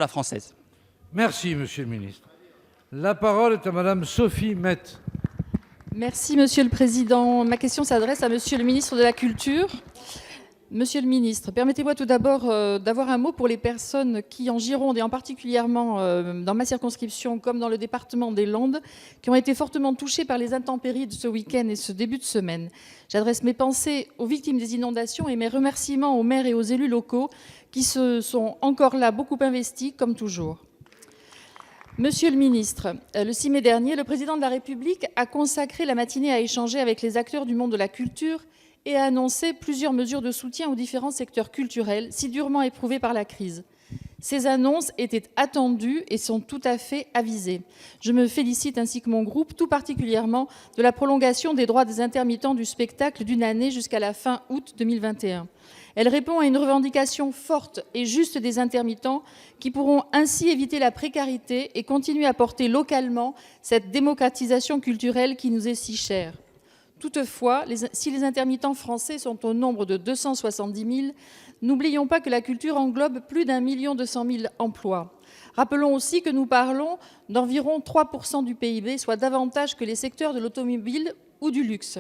la française. Merci, Monsieur le Ministre. La parole est à Madame Sophie Mette. Merci, Monsieur le Président. Ma question s'adresse à Monsieur le Ministre de la Culture. Monsieur le Ministre, permettez-moi tout d'abord d'avoir un mot pour les personnes qui, en Gironde et en particulièrement dans ma circonscription, comme dans le département des Landes, qui ont été fortement touchées par les intempéries de ce week-end et ce début de semaine. J'adresse mes pensées aux victimes des inondations et mes remerciements aux maires et aux élus locaux qui se sont encore là beaucoup investis, comme toujours. Monsieur le ministre, le 6 mai dernier, le président de la République a consacré la matinée à échanger avec les acteurs du monde de la culture et a annoncé plusieurs mesures de soutien aux différents secteurs culturels si durement éprouvés par la crise. Ces annonces étaient attendues et sont tout à fait avisées. Je me félicite, ainsi que mon groupe, tout particulièrement de la prolongation des droits des intermittents du spectacle d'une année jusqu'à la fin août 2021. Elle répond à une revendication forte et juste des intermittents qui pourront ainsi éviter la précarité et continuer à porter localement cette démocratisation culturelle qui nous est si chère. Toutefois, si les intermittents français sont au nombre de 270 000, n'oublions pas que la culture englobe plus d'1 200 000 emplois. Rappelons aussi que nous parlons d'environ 3 % du PIB, soit davantage que les secteurs de l'automobile ou du luxe.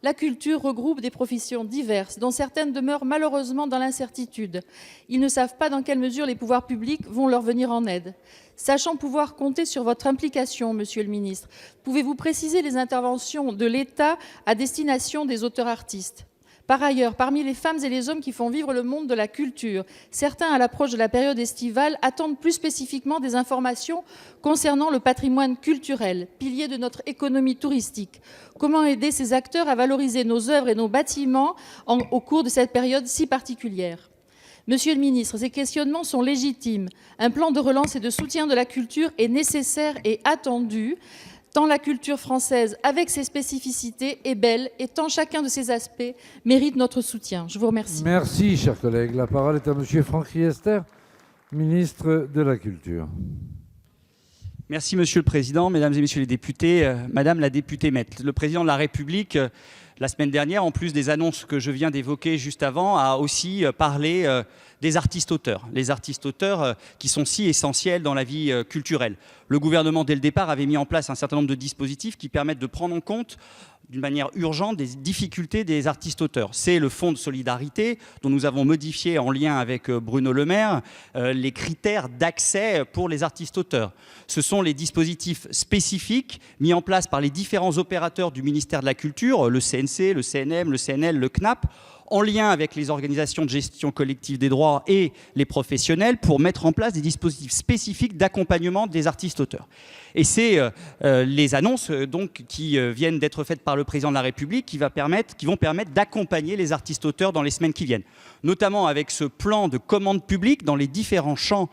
La culture regroupe des professions diverses, dont certaines demeurent malheureusement dans l'incertitude. Ils ne savent pas dans quelle mesure les pouvoirs publics vont leur venir en aide. Sachant pouvoir compter sur votre implication, Monsieur le Ministre, pouvez-vous préciser les interventions de l'État à destination des auteurs-artistes ? Par ailleurs, parmi les femmes et les hommes qui font vivre le monde de la culture, certains, à l'approche de la période estivale, attendent plus spécifiquement des informations concernant le patrimoine culturel, pilier de notre économie touristique. Comment aider ces acteurs à valoriser nos œuvres et nos bâtiments au cours de cette période si particulière ? Monsieur le ministre, ces questionnements sont légitimes. Un plan de relance et de soutien de la culture est nécessaire et attendu, tant la culture française, avec ses spécificités, est belle et tant chacun de ses aspects mérite notre soutien. Je vous remercie. Merci, chers collègues. La parole est à Monsieur Franck Riester, ministre de la Culture. Merci, Monsieur le Président, Mesdames et Messieurs les députés. Madame la députée Mette, le Président de la République, la semaine dernière, en plus des annonces que je viens d'évoquer juste avant, a aussi parlé des artistes-auteurs. Les artistes-auteurs qui sont si essentiels dans la vie culturelle. Le gouvernement, dès le départ, avait mis en place un certain nombre de dispositifs qui permettent de prendre en compte d'une manière urgente des difficultés des artistes-auteurs. C'est le fonds de solidarité dont nous avons modifié en lien avec Bruno Le Maire les critères d'accès pour les artistes-auteurs. Ce sont les dispositifs spécifiques mis en place par les différents opérateurs du ministère de la Culture, le CNC, le CNM, le CNL, le CNAP, en lien avec les organisations de gestion collective des droits et les professionnels pour mettre en place des dispositifs spécifiques d'accompagnement des artistes-auteurs. Et c'est les annonces donc, qui viennent d'être faites par le Président de la République qui vont permettre d'accompagner les artistes-auteurs dans les semaines qui viennent, notamment avec ce plan de commande publique dans les différents champs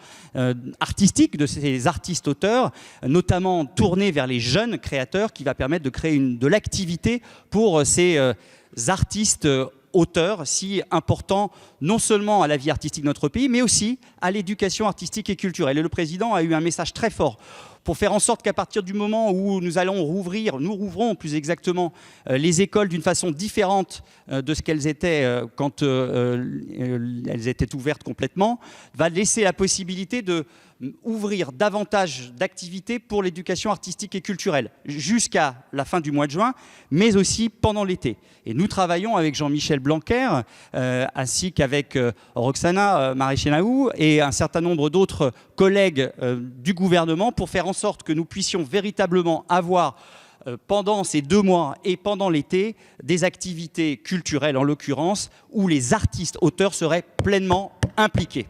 artistiques de ces artistes-auteurs, notamment tourné vers les jeunes créateurs qui va permettre de créer de l'activité pour ces artistes auteurs si importants non seulement à la vie artistique de notre pays, mais aussi à l'éducation artistique et culturelle. Et le Président a eu un message très fort pour faire en sorte qu'à partir du moment où nous rouvrons plus exactement les écoles d'une façon différente de ce qu'elles étaient quand elles étaient ouvertes complètement, va laisser la possibilité de ouvrir davantage d'activités pour l'éducation artistique et culturelle jusqu'à la fin du mois de juin, mais aussi pendant l'été. Et nous travaillons avec Jean-Michel Blanquer, ainsi qu'avec Roxana Maracineanu et un certain nombre d'autres collègues du gouvernement pour faire en sorte que nous puissions véritablement avoir pendant ces 2 mois et pendant l'été, des activités culturelles en l'occurrence, où les artistes auteurs seraient pleinement impliqués.